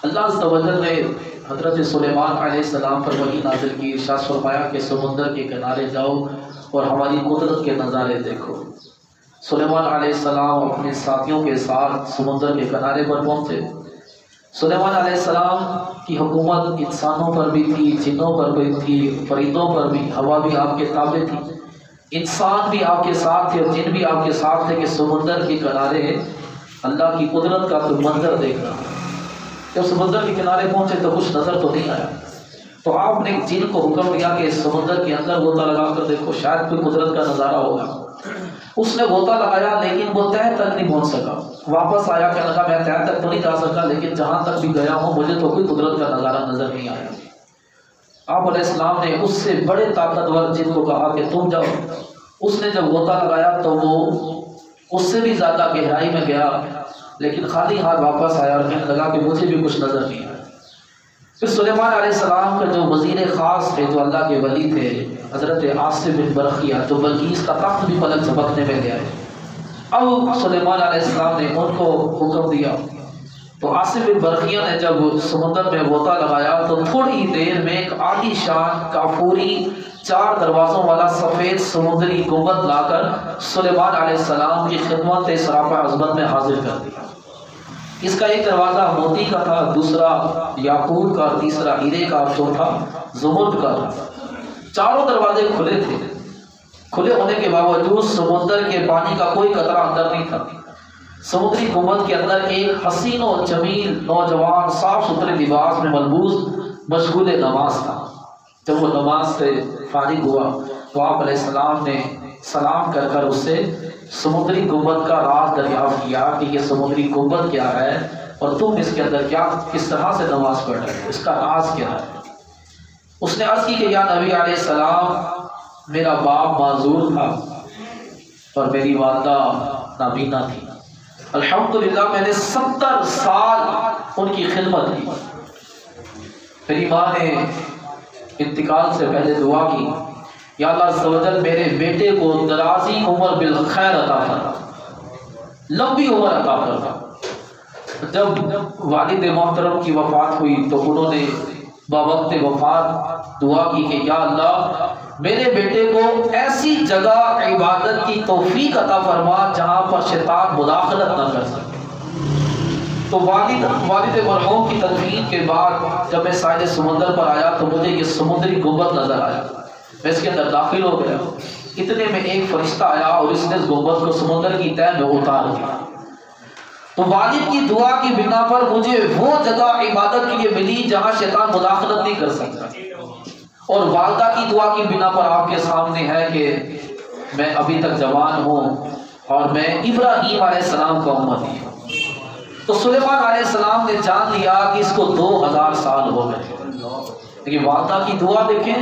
اللہ عز و جل نے حضرت سلیمان علیہ السلام پر وحی نازل کی، ارشاد فرمایا کہ سمندر کے کنارے جاؤ اور ہماری قدرت کے نظارے دیکھو۔ سلیمان علیہ السلام اپنے ساتھیوں کے ساتھ سمندر کے کنارے پر پہنچے۔ سلیمان علیہ السلام کی حکومت انسانوں پر بھی تھی، جنوں پر بھی تھی، پرندوں پر بھی، ہوا بھی آپ کے تابع تھی، انسان بھی آپ کے ساتھ تھے اور جن بھی آپ کے ساتھ تھے کہ سمندر کے کنارے اللہ کی قدرت کا کوئی منظر دیکھ رہا۔ جب سمندر کے کنارے پہنچے تو کچھ نظر تو نہیں آیا، تو آپ نے جن کو حکم دیا کہ سمندر کے اندر غوطہ لگا کر دیکھو، شاید کوئی قدرت کا نظارہ ہوگا۔ اس نے غوطہ لگایا لیکن وہ تہہ تک نہیں پہنچ سکا، واپس آیا کہنے لگا میں تہہ تک تو نہیں جا سکا لیکن جہاں تک بھی گیا ہوں مجھے تو کوئی قدرت کا نظارہ نظر نہیں آیا۔ آپ علیہ السلام نے اس سے بڑے طاقتور جن کو کہا کہ تم جاؤ۔ اس نے جب غوطہ لگایا تو وہ اس سے بھی زیادہ گہرائی میں گیا لیکن خالی ہاتھ واپس آیا اور کہنے لگا کہ مجھے بھی کچھ نظر نہیں آیا۔ پھر سلیمان علیہ السلام کا جو وزیر خاص تھے، جو اللہ کے ولی تھے، حضرت عاصم بن برقیہ، جو بلقیس کا تخت بھی پلک جھپکنے میں گیا ہے، اب سلیمان علیہ السلام نے ان کو حکم دیا تو عاصم بن برقیہ نے جب سمندر میں غوطہ لگایا تو تھوڑی ہی دیر میں ایک عالی شان کافوری 4 دروازوں والا سفید سمندری گنبد لا کر سلیمان علیہ السلام کی خدمت سراپا عظمت میں حاضر کر دیا۔ اس کا ایک دروازہ موتی کا تھا، دوسرا یاقوت کا، تیسرا ہیرے کا، چوتھا زمرد کا تھا۔ چاروں دروازے کھلے تھے۔ کھلے ہونے کے باوجود سمندر کے پانی کا کوئی قطرہ اندر نہیں تھا۔ سمندری گنبد کے اندر ایک حسین و جمیل نوجوان صاف ستھرے لباس میں ملبوس مشغول نماز تھا۔ جب وہ نماز سے فارغ ہوا تو آپ علیہ السلام نے سلام کر کر اس سے سمندری گنبد کا راز دریافت کیا کہ یہ سمندری گنبد کیا ہے اور تم اس کے اندر کس طرح سے نماز پڑھ رہے ہو، اس کا راز کیا ہے۔ اس نے عرض کی کہ یا نبی علیہ السلام، میرا باپ معذور تھا اور میری والدہ نابینا تھی۔ الحمدللہ میں نے 70 سال ان کی خدمت کی۔ میری ماں نے انتقال سے پہلے دعا کی، یا اللہ عز و جل میرے بیٹے کو درازی عمر بالخیر عطا فرما، لمبی عمر عطا فرما۔ جب والد محترم کی وفات ہوئی تو انہوں نے بوقت وفات دعا کی کہ یا اللہ میرے بیٹے کو ایسی جگہ عبادت کی توفیق عطا فرما جہاں پر شیطان مداخلت نہ کر سکے۔ تو والد مرحوم کی تدفین کے بعد جب میں ساحل سمندر پر آیا تو مجھے یہ سمندری گنبد نظر آیا۔ میں اس کے اندر داخل ہو گیا، اتنے میں ایک فرشتہ آیا اور اس نے اس گنبد کو سمندر کی تہہ میں اتار دیا۔ تو والد کی دعا کی بنا پر مجھے وہ جگہ عبادت کے لیے ملی جہاں شیطان مداخلت نہیں کر سکتا، اور والدہ کی دعا کی بنا پر آپ کے سامنے ہے کہ میں ابھی تک جوان ہوں اور میں ابراہیم علیہ السلام کا امتی ہوں۔ تو سلیمان علیہ السلام نے جان لیا کہ اس کو 2000 سال ہو گئے، لیکن والدہ کی دعا دیکھیں،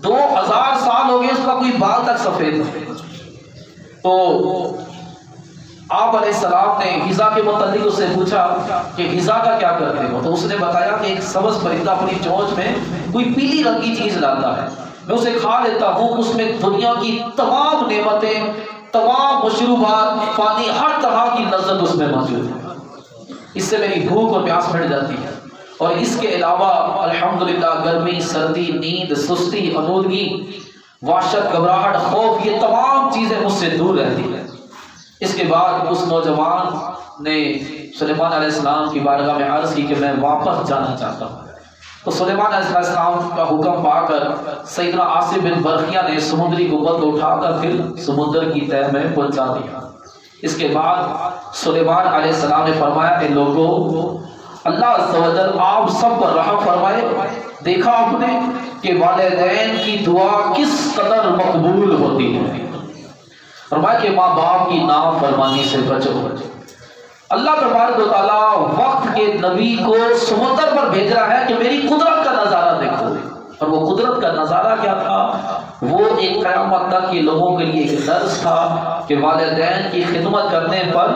2000 سال ہو گئے اس کا کوئی بال تک سفید نہیں۔ تو آپ علیہ السلام نے غذا کے متعلق اس سے پوچھا کہ غذا کا کیا کرتے ہو، تو اس نے بتایا کہ ایک سبز پرندہ اپنی چونچ میں کوئی پیلی رنگ کی چیز لاتا ہے، میں اسے کھا لیتا ہوں، اس میں دنیا کی تمام نعمتیں، تمام مشروبات، پانی، ہر طرح کی لذت اس میں موجود ہے، اس سے میری بھوک اور پیاس مٹ جاتی ہے۔ اور اس کے علاوہ الحمدللہ گرمی، سردی، نیند، سستی، آلودگی، وحشت، گھبراہٹ، خوف، یہ تمام چیزیں مجھ سے دور رہتی ہیں۔ اس کے بعد اس نوجوان نے سلیمان علیہ السلام کی بارگاہ میں عرض کی کہ میں واپس جانا چاہتا ہوں۔ تو سلیمان علیہ السلام کا حکم پا کر سیدنا عاصم بن برقیہ نے سمندری گنبد کو اٹھا کر پھر سمندر کی تہہ میں پہنچا دیا۔ اس کے بعد سلیمان علیہ السلام نے فرمایا کہ لوگوں، اللہ عز و جل آپ سب پر رحم فرمائے۔ دیکھا آپ نے کہ والدین کی دعا کس قدر مقبول ہوتی ہے۔ فرمایا کہ ماں باپ کی نافرمانی سے بچو۔ اللہ تبارک و تعالیٰ وقت کے نبی کو سمندر پر بھیج رہا ہے کہ میری قدرت کا نظارہ دیکھو، اور وہ قدرت کا نظارہ کیا تھا؟ وہ ایک قیامت تک کے لوگوں کے لیے ایک درس تھا کہ والدین کی خدمت کرنے پر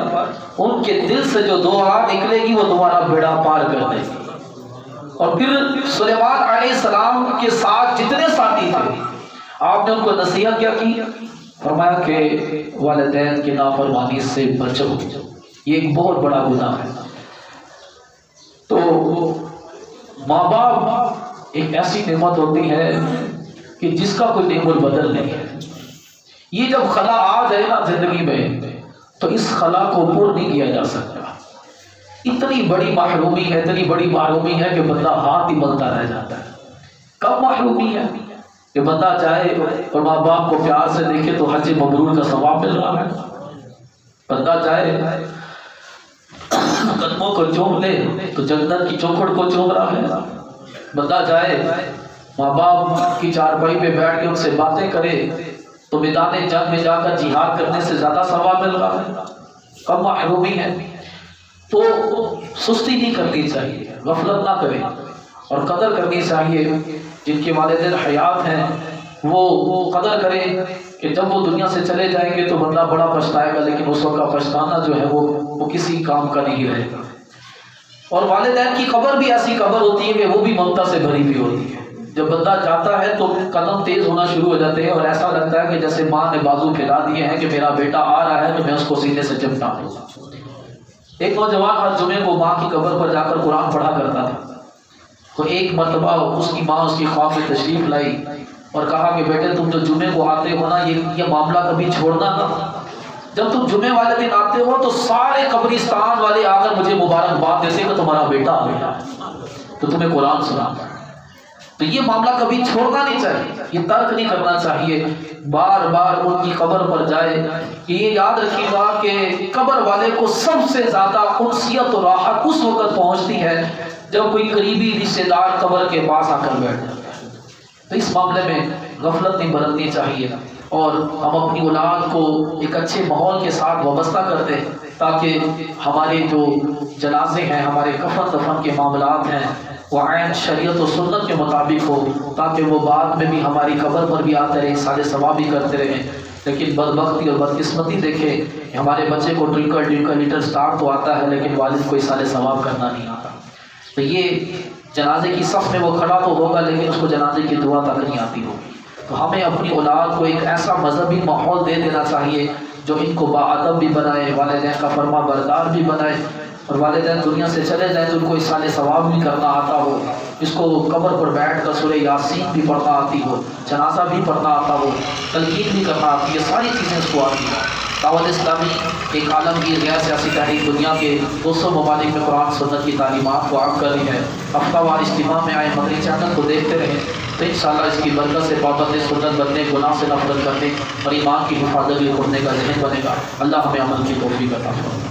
ان کے دل سے جو دعا نکلے گی وہ تمہارا بیڑا پار کر دے گی۔ اور پھر سلیمان علیہ السلام کے ساتھ جتنے ساتھی تھے آپ نے ان کو نصیحت کیا کی؟ فرمایا کہ والدین کی نافرمانی سے بچو، یہ ایک بہت بڑا گناہ ہے۔ تو ماں باپ ایک ایسی نعمت ہوتی ہے کہ جس کا کوئی نعم البدل نہیں ہے. یہ جب خلا آ جائے نا زندگی میں تو اس خلا کو پر نہیں کیا جا سکتا. اتنی بڑی محرومی ہے، اتنی بڑی محرومی ہے کہ بندہ ہاتھ ہی ملتا رہ جاتا ہے. کب محرومی ہے کہ بندہ چاہے اور ماں باپ کو پیار سے دیکھے تو حج مبرور کا ثواب مل رہا ہے. بندہ چاہے قدموں کو چوم لے تو جنت کی چوکھٹ کو چوم رہا ہے. بندہ چاہے ماں باپ کی چارپائی پہ بیٹھ کے ان سے باتیں کرے تو میدان جنگ میں جا کر جہاد کرنے سے زیادہ ثواب مل رہا ہے. کم محرومی ہے. تو سستی نہیں کرنی چاہیے، غفلت نہ کریں اور قدر کرنی چاہیے. جن کے والدین حیات ہیں وہ قدر کریں کہ جب وہ دنیا سے چلے جائیں گے تو بندہ بڑا پچھتائے گا، لیکن اس وقت کا پچھتانا جو ہے وہ کسی کام کا نہیں رہے گا. اور والدین کی قبر بھی ایسی قبر ہوتی ہے کہ وہ بھی ممتا سے بھری ہوئی ہوتی ہے. جب بندہ جاتا ہے تو قدم تیز ہونا شروع ہو جاتے ہیں اور ایسا لگتا ہے کہ جیسے ماں نے بازو پھیلا دیے ہیں کہ میرا بیٹا آ رہا ہے تو میں اس کو سینے سے چمٹا دوں. ایک نوجوان ہر جمعے کو ماں کی قبر پر جا کر قرآن پڑھا کرتا تھا. تو ایک مرتبہ اس کی ماں اس کی خواب میں تشریف لائی اور کہا کہ بیٹے تم جو جمعے کو آتے ہو نا یہ معاملہ کبھی چھوڑنا نہ. جب تم جمعے والے دن آتے ہو تو سارے قبرستان والے آ کر مجھے مبارکباد دیتے کہ تمہارا بیٹا آ گیا تو تمہیں قرآن سناتا ہے. تو یہ معاملہ کبھی چھوڑنا نہیں چاہیے، یہ ترک نہیں کرنا چاہیے. بار بار ان کی قبر پر جائے. یہ یاد رکھیے گا کہ قبر والے کو سب سے زیادہ انسیت اور راحت اس وقت پہنچتی ہے جب کوئی قریبی رشتے دار قبر کے پاس آ کر بیٹھ جاتا ہے. تو اس معاملے میں غفلت نہیں برتنی چاہیے اور ہم اپنی اولاد کو ایک اچھے ماحول کے ساتھ وابستہ کر دیں تاکہ ہمارے جو جنازے ہیں، ہمارے کفن دفن کے معاملات ہیں وہ عین شریعت و سنت کے مطابق ہو، تاکہ وہ بعد میں بھی ہماری قبر پر بھی آتے رہیں، سارے ثواب بھی کرتے رہیں. لیکن بدبختی اور بدقسمتی دیکھیں کہ ہمارے بچے کو ٹوئنکل لٹل اسٹار تو آتا ہے لیکن والد کو اس سارے ثواب کرنا نہیں آتا. تو یہ جنازے کی صف میں وہ کھڑا تو ہوگا لیکن اس کو جنازے کی دعا تک نہیں آتی ہوگی. تو ہمیں اپنی اولاد کو ایک ایسا مذہبی ماحول دے دینا چاہیے جو ان کو باادب بھی بنائے، والدین کا فرما بردار بھی بنائے. اور والدین دنیا سے چلے جائیں تو ان کو اصال ثواب بھی کرنا آتا ہو، اس کو قبر پر بیٹھ کر سورہ یاسین بھی پڑھنا آتی ہو، جنازہ بھی پڑھنا آتا ہو، تلقین بھی کرنا آتی ہے، ساری چیزیں اس کو آتی ہیں. دعوت اسلامی ایک عالمگیر غیر سیاسی تحریک دنیا کے 200 ممالک میں قرآن سنت کی تعلیمات کو عام کر رہی ہے. ہفتہ وار اجتماع میں آئے مدنی چینل کو دیکھتے رہیں تو انشاءاللہ اس کی برکت سے پابند سنت بننے، گناہ سے نفرت کرنے اور ایمان کی حفاظت بھی کرنے کا ذہن بنے گا. اللہ ہمیں عمل کی توفیق عطا فرمائے.